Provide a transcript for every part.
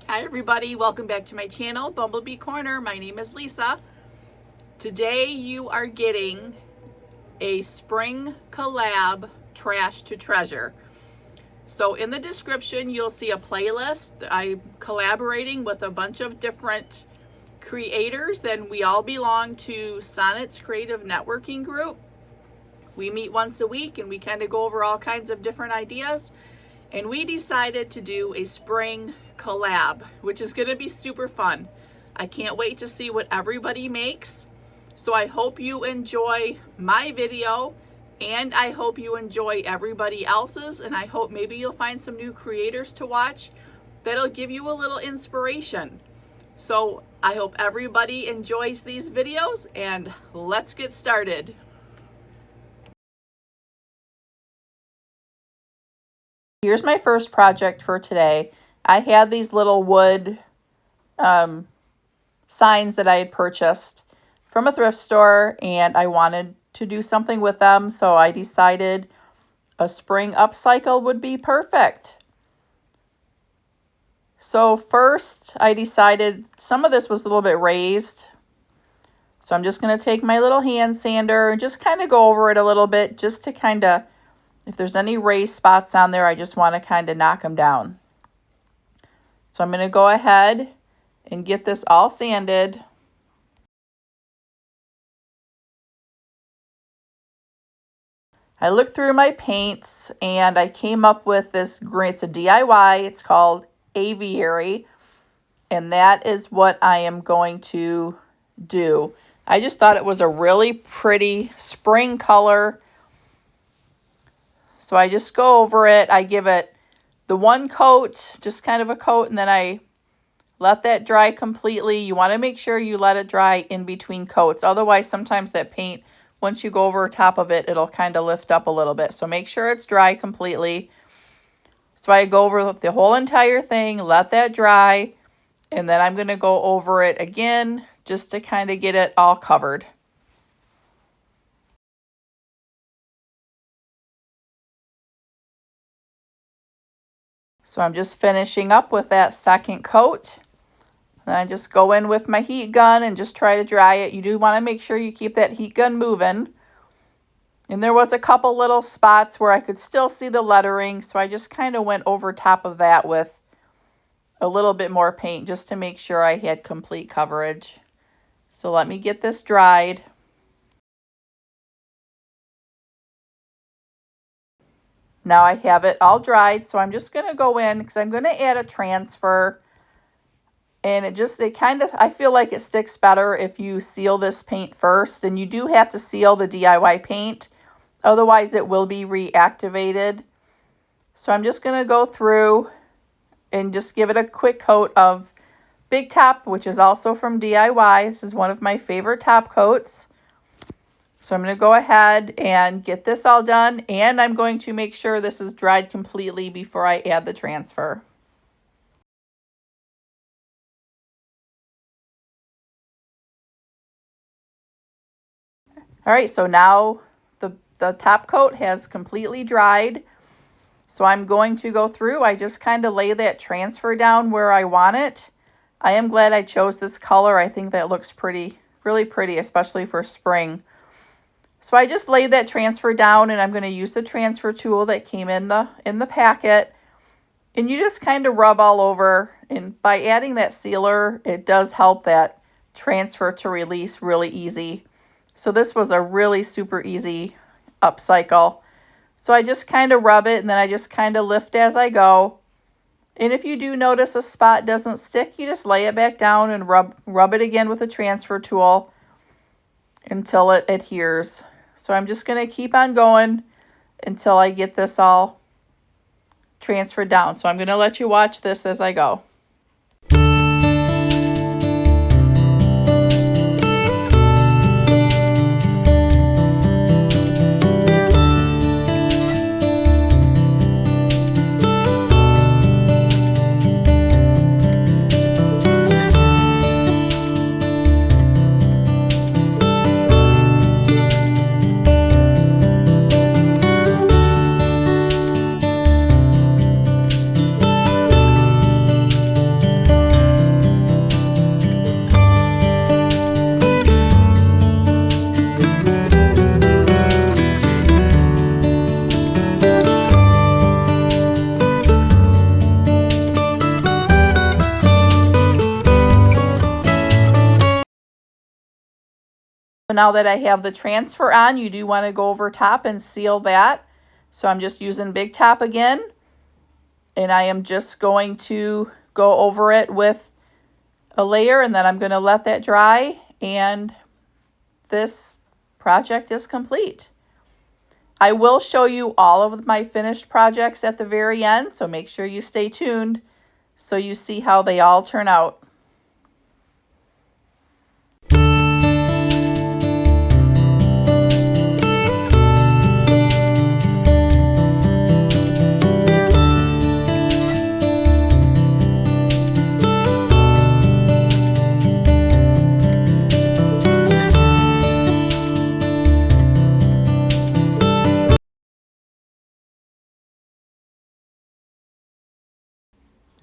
Hi everybody, welcome back to my channel, Bumblebee Corner. My name is Lisa. Today you are getting a spring collab trash to treasure. So in the description you'll see a playlist. I'm collaborating with a bunch of different creators and we all belong to Sonnet's Creative Networking Group. We meet once a week and we kind of go over all kinds of different ideas. And we decided to do a spring collab, which is going to be super fun. I can't wait to see what everybody makes. So I hope you enjoy my video and I hope you enjoy everybody else's, and I hope maybe you'll find some new creators to watch that'll give you a little inspiration. So I hope everybody enjoys these videos and let's get started. Here's my first project for today. I had these little wood signs that I had purchased from a thrift store and I wanted to do something with them, so I decided a spring upcycle would be perfect. So first I decided some of this was a little bit raised, so I'm just going to take my little hand sander and just kind of go over it a little bit, just to kind of, if there's any raised spots on there, I just want to kind of knock them down. So I'm going to go ahead and get this all sanded. I looked through my paints and I came up with this green. It's a DIY. It's called Aviary. And that is what I am going to do. I just thought it was a really pretty spring color. So I just go over it. I give it the one coat, just kind of a coat, and then I let that dry completely. You want to make sure you let it dry in between coats. Otherwise, sometimes that paint, once you go over top of it, it'll kind of lift up a little bit. So make sure it's dry completely. So I go over the whole entire thing, let that dry, and then I'm going to go over it again just to kind of get it all covered. So I'm just finishing up with that second coat. And I just go in with my heat gun and just try to dry it. You do want to make sure you keep that heat gun moving. And there was a couple little spots where I could still see the lettering, so I just kind of went over top of that with a little bit more paint just to make sure I had complete coverage. So let me get this dried. Now I have it all dried, so I'm just going to go in because I'm going to add a transfer. And it kind of, I feel like it sticks better if you seal this paint first. And you do have to seal the DIY paint, otherwise it will be reactivated. So I'm just going to go through and just give it a quick coat of Big Top, which is also from DIY. This is one of my favorite top coats. So I'm going to go ahead and get this all done, and I'm going to make sure this is dried completely before I add the transfer. All right, so now the top coat has completely dried. So I'm going to go through. I just kind of lay that transfer down where I want it. I am glad I chose this color. I think that looks pretty, really pretty, especially for spring. So I just laid that transfer down, and I'm going to use the transfer tool that came in the packet. And you just kind of rub all over. And by adding that sealer, it does help that transfer to release really easy. So this was a really super easy upcycle. So I just kind of rub it, and then I just kind of lift as I go. And if you do notice a spot doesn't stick, you just lay it back down and rub it again with a transfer tool until it adheres. So I'm just going to keep on going until I get this all transferred down. So I'm going to let you watch this as I go. now that I have the transfer on, you do want to go over top and seal that. So I'm just using Big Top again. And I am just going to go over it with a layer, and then I'm going to let that dry, and this project is complete. I will show you all of my finished projects at the very end, so make sure you stay tuned so you see how they all turn out.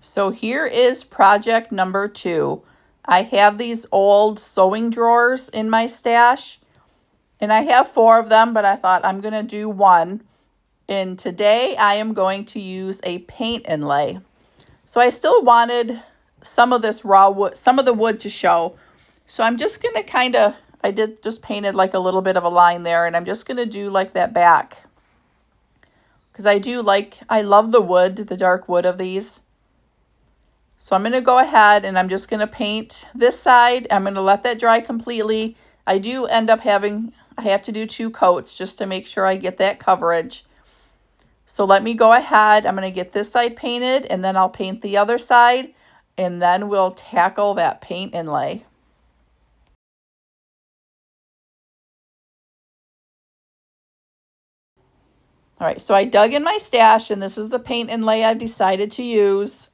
So here is project number 2. I have these old sewing drawers in my stash, and I have 4 of them, but I thought I'm going to do one. And today I am going to use a paint inlay. So I still wanted some of this raw wood, some of the wood to show. So I'm just going to I did just painted like a little bit of a line there, and I'm just going to do like that back. Because I love the wood, the dark wood of these. So I'm going to go ahead and I'm just going to paint this side. I'm going to let that dry completely. I do end up I have to do 2 coats just to make sure I get that coverage. So let me go ahead. I'm going to get this side painted, and then I'll paint the other side, and then we'll tackle that paint inlay. All right, so I dug in my stash, and this is the paint inlay I've decided to use.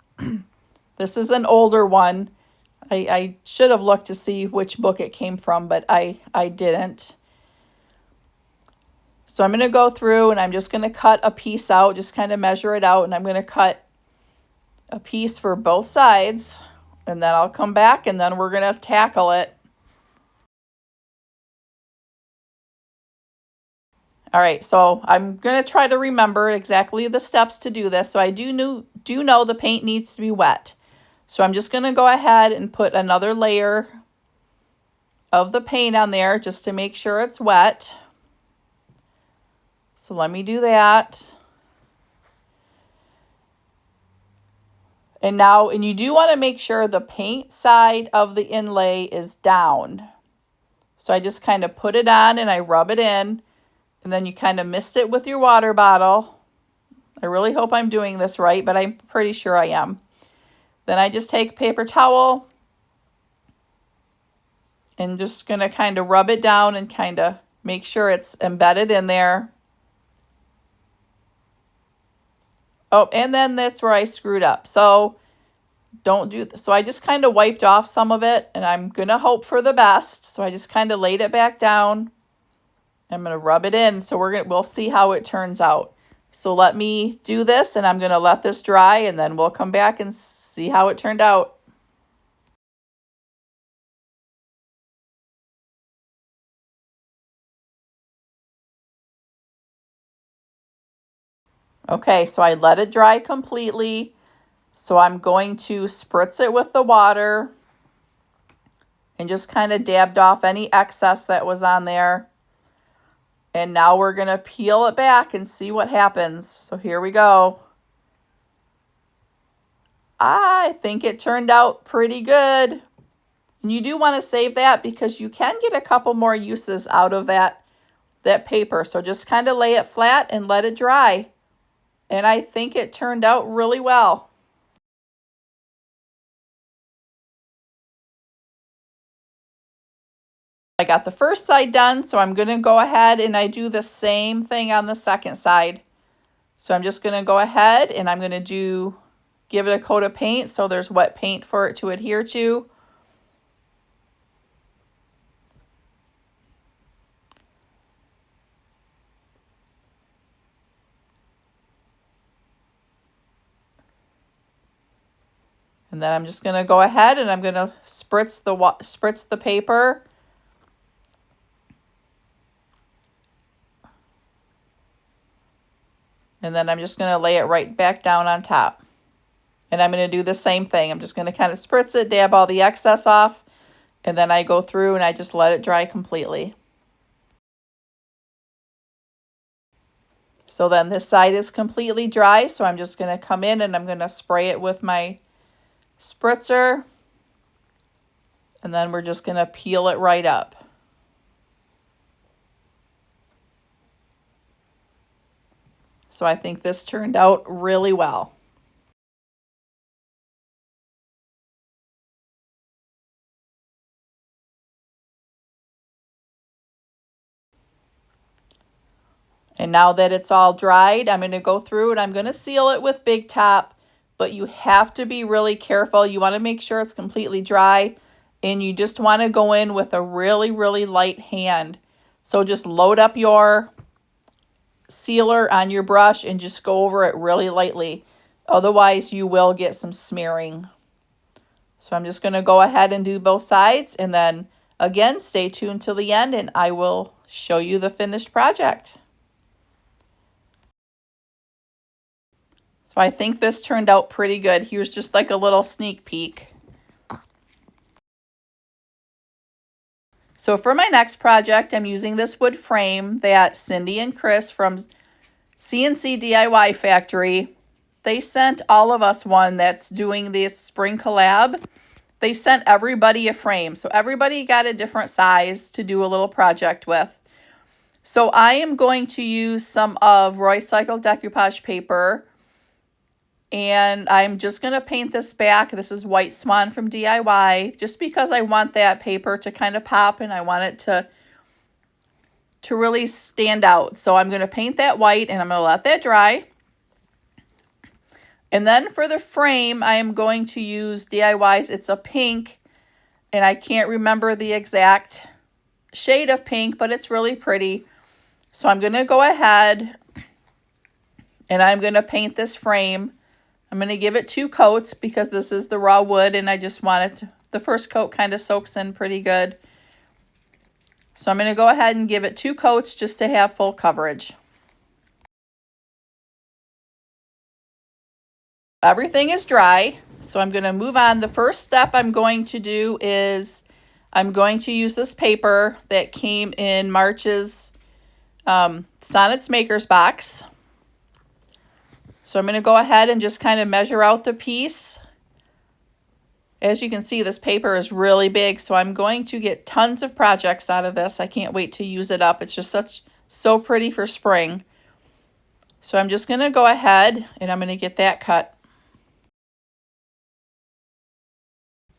This is an older one. I should have looked to see which book it came from, but I didn't. So I'm going to go through and I'm just going to cut a piece out, just kind of measure it out, and I'm going to cut a piece for both sides, and then I'll come back and then we're going to tackle it. All right, so I'm going to try to remember exactly the steps to do this. So I do know the paint needs to be wet. So I'm just going to go ahead and put another layer of the paint on there just to make sure it's wet. So let me do that. And you do want to make sure the paint side of the inlay is down. So I just kind of put it on and I rub it in, and then you kind of mist it with your water bottle. I really hope I'm doing this right, but I'm pretty sure I am. Then I just take a paper towel and just going to kind of rub it down and kind of make sure it's embedded in there. Oh, and then that's where I screwed up. So don't do this. So I just kind of wiped off some of it, and I'm going to hope for the best. So I just kind of laid it back down. I'm going to rub it in. So we'll see how it turns out. So let me do this, and I'm going to let this dry, and then we'll come back and see how it turned out. Okay, so I let it dry completely. So I'm going to spritz it with the water and just kind of dabbed off any excess that was on there. And now we're going to peel it back and see what happens. So here we go. I think it turned out pretty good. And you do want to save that because you can get a couple more uses out of that paper. So just kind of lay it flat and let it dry. And I think it turned out really well. I got the first side done, so I'm going to go ahead and I do the same thing on the second side. So I'm just going to go ahead and I'm going to give it a coat of paint so there's wet paint for it to adhere to. And then I'm just going to go ahead and I'm going to spritz the paper. And then I'm just going to lay it right back down on top. And I'm going to do the same thing. I'm just going to kind of spritz it, dab all the excess off, and then I go through and I just let it dry completely. So then this side is completely dry, so I'm just going to come in and I'm going to spray it with my spritzer. And then we're just going to peel it right up. So I think this turned out really well. And now that it's all dried, I'm going to go through and I'm going to seal it with Big Top, but you have to be really careful. You want to make sure it's completely dry, and you just want to go in with a really, really light hand. So just load up your sealer on your brush and just go over it really lightly. Otherwise, you will get some smearing. So I'm just going to go ahead and do both sides, and then again, stay tuned till the end and I will show you the finished project. So I think this turned out pretty good. Here's just like a little sneak peek. So for my next project, I'm using this wood frame that Cindy and Chris from CNC DIY Factory, they sent all of us one that's doing this spring collab. They sent everybody a frame. So everybody got a different size to do a little project with. So I am going to use some of Roycycled decoupage paper. And I'm just going to paint this back. This is White Swan from DIY, just because I want that paper to kind of pop and I want it to really stand out. So I'm going to paint that white and I'm going to let that dry. And then for the frame, I am going to use DIY's, it's a pink, and I can't remember the exact shade of pink, but it's really pretty. So I'm going to go ahead and I'm going to paint this frame. I'm going to give it 2 coats because this is the raw wood and I just want it to, the first coat kind of soaks in pretty good. So I'm going to go ahead and give it 2 coats just to have full coverage. Everything is dry, so I'm going to move on. The first step I'm going to do is I'm going to use this paper that came in March's Sonnets Makers box. So I'm going to go ahead and just kind of measure out the piece. As you can see, this paper is really big, so I'm going to get tons of projects out of this. I can't wait to use it up. It's just so pretty for spring. So I'm just going to go ahead and I'm going to get that cut.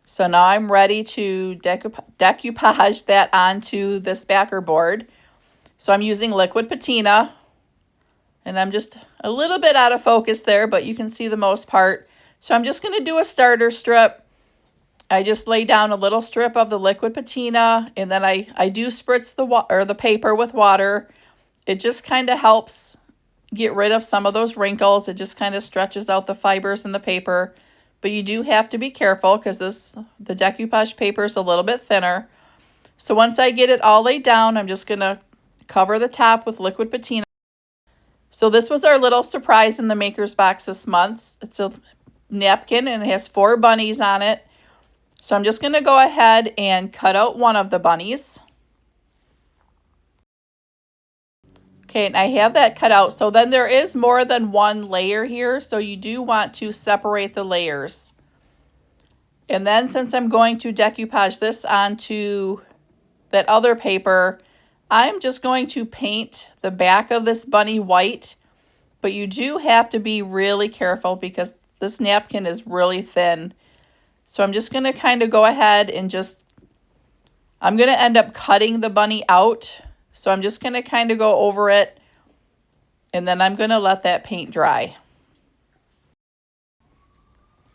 So now I'm ready to decoupage that onto this backer board. So I'm using liquid patina. And I'm just a little bit out of focus there, but you can see the most part. So I'm just going to do a starter strip. I just lay down a little strip of the liquid patina, and then I do spritz the paper with water. It just kind of helps get rid of some of those wrinkles. It just kind of stretches out the fibers in the paper. But you do have to be careful because the decoupage paper is a little bit thinner. So once I get it all laid down, I'm just going to cover the top with liquid patina. So this was our little surprise in the maker's box this month. It's a napkin and it has 4 bunnies on it. So I'm just going to go ahead and cut out one of the bunnies. Okay, and I have that cut out. So then there is more than one layer here, so you do want to separate the layers. And then since I'm going to decoupage this onto that other paper, I'm just going to paint the back of this bunny white, but you do have to be really careful because this napkin is really thin. So I'm just going to kind of go ahead and I'm going to end up cutting the bunny out. So I'm just going to kind of go over it, and then I'm going to let that paint dry.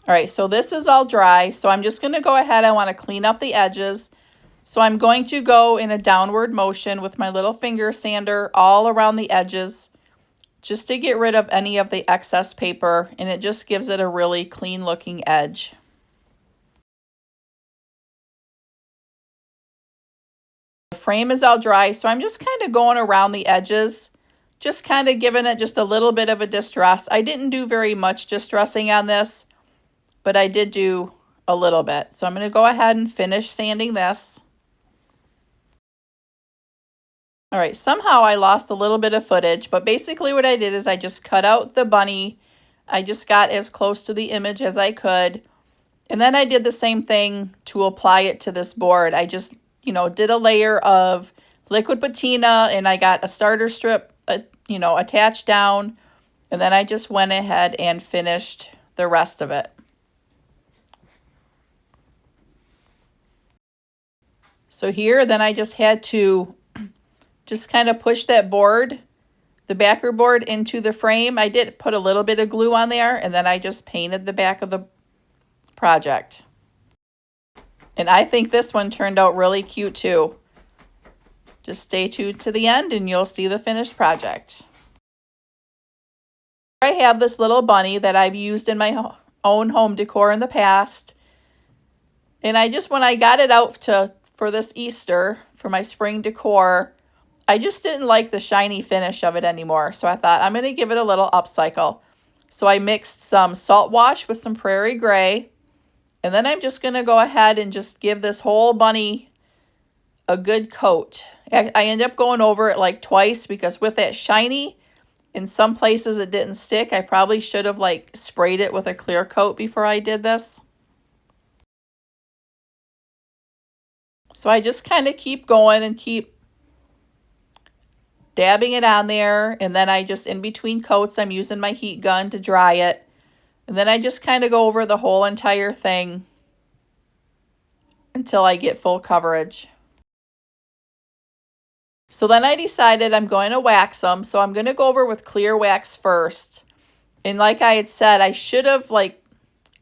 All right, so this is all dry. So I'm just going to go ahead. I want to clean up the edges. So I'm going to go in a downward motion with my little finger sander all around the edges just to get rid of any of the excess paper, and it just gives it a really clean looking edge. The frame is all dry, so I'm just kind of going around the edges, just kind of giving it just a little bit of a distress. I didn't do very much distressing on this, but I did do a little bit. So I'm going to go ahead and finish sanding this. All right, somehow I lost a little bit of footage, but basically what I did is I just cut out the bunny. I just got as close to the image as I could. And then I did the same thing to apply it to this board. I just, did a layer of liquid patina, and I got a starter strip, attached down. And then I just went ahead and finished the rest of it. So here, then I just had to just kind of push that board, the backer board, into the frame. I did put a little bit of glue on there, and then I just painted the back of the project. And I think this one turned out really cute too. Just stay tuned to the end and you'll see the finished project. I have this little bunny that I've used in my own home decor in the past. And when I got it out for this Easter, for my spring decor, I just didn't like the shiny finish of it anymore. So I thought I'm going to give it a little upcycle. So I mixed some salt wash with some prairie gray. And then I'm just going to go ahead and just give this whole bunny a good coat. I end up going over it like twice because with that shiny, in some places it didn't stick. I probably should have sprayed it with a clear coat before I did this. So I just kind of keep going and keep dabbing it on there. And then I just, in between coats, I'm using my heat gun to dry it. And then I just kind of go over the whole entire thing until I get full coverage. So then I decided I'm going to wax them. So I'm going to go over with clear wax first. And like I had said, I should have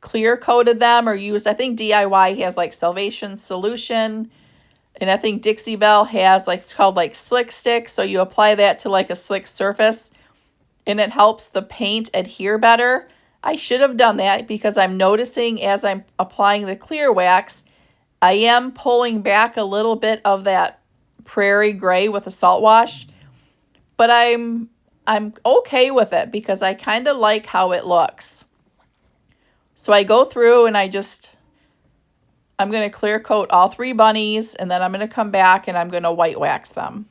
clear coated them or used, I think DIY has Salvation Solution. And I think Dixie Belle has it's called Slick Stick. So you apply that to a slick surface and it helps the paint adhere better. I should have done that because I'm noticing as I'm applying the clear wax, I am pulling back a little bit of that prairie gray with a salt wash, but I'm okay with it because I kind of like how it looks. So I go through and I'm going to clear coat all 3 bunnies, and then I'm going to come back and I'm going to white wax them.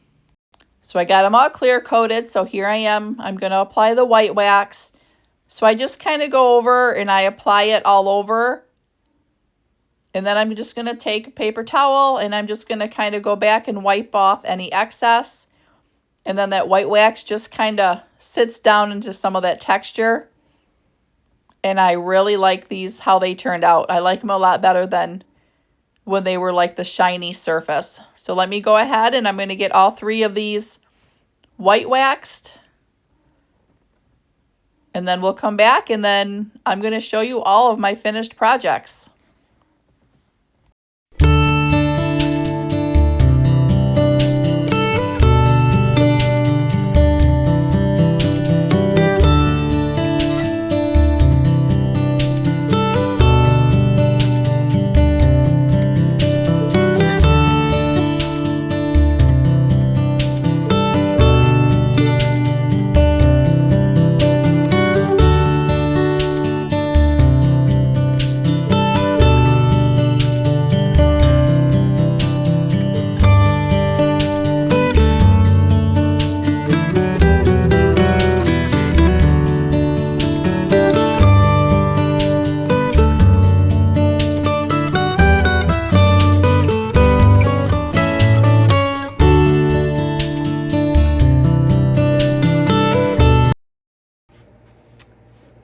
So I got them all clear coated. So here I am. I'm going to apply the white wax. So I just kind of go over and I apply it all over. And then I'm just going to take a paper towel and I'm just going to kind of go back and wipe off any excess. And then that white wax just kind of sits down into some of that texture. And I really like these, how they turned out. I like them a lot better than when they were the shiny surface. So let me go ahead and I'm going to get all 3 of these white waxed. And then we'll come back and then I'm going to show you all of my finished projects.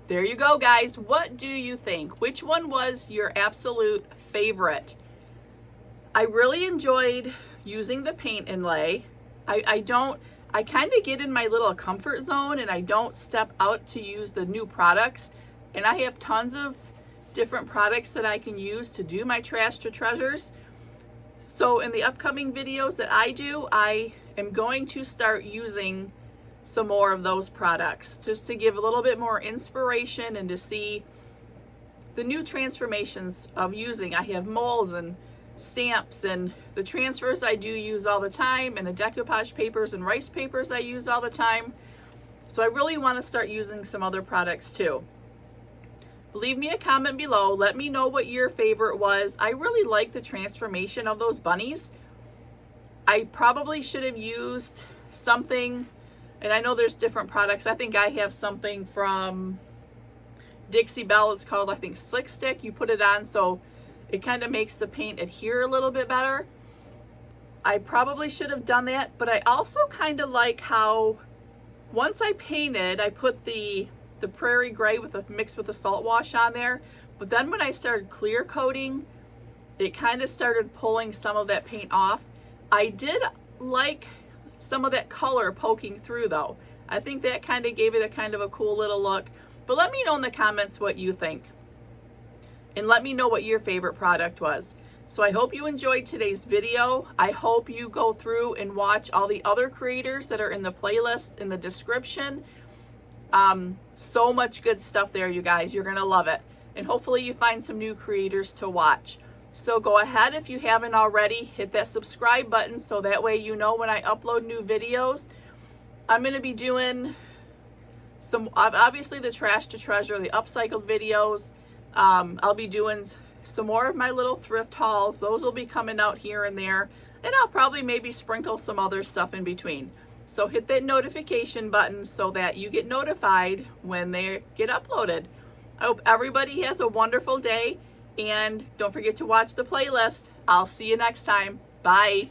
There you go, guys. What do you think? Which one was your absolute favorite? I really enjoyed using the paint inlay. I kind of get in my little comfort zone and I don't step out to use the new products. And I have tons of different products that I can use to do my trash to treasures. So in the upcoming videos that I do, I am going to start using some more of those products just to give a little bit more inspiration and to see the new transformations of using. I have molds and stamps and the transfers I do use all the time, and the decoupage papers and rice papers I use all the time. So I really want to start using some other products too. Leave me a comment below. Let me know what your favorite was. I really like the transformation of those bunnies. I probably should have used something, and I know there's different products. I think I have something from Dixie Belle. It's called, I think, Slick Stick. You put it on so it kind of makes the paint adhere a little bit better. I probably should have done that, but I also kind of like how once I painted, I put the Prairie Gray mixed with the salt wash on there, but then when I started clear coating, it kind of started pulling some of that paint off. I did like some of that color poking through though. I think that kind of gave it a kind of a cool little look, but let me know in the comments what you think. And let me know what your favorite product was. So I hope you enjoyed today's video. I hope you go through and watch all the other creators that are in the playlist in the description. So much good stuff there, you guys. You're gonna love it. And hopefully you find some new creators to watch. So go ahead, if you haven't already, hit that subscribe button so that way you know when I upload new videos. I'm gonna be doing some, obviously the Trash to Treasure, the upcycled videos. I'll be doing some more of my little thrift hauls. Those will be coming out here and there, and I'll probably maybe sprinkle some other stuff in between. So hit that notification button so that you get notified when they get uploaded. I hope everybody has a wonderful day, and don't forget to watch the playlist. I'll see you next time. Bye.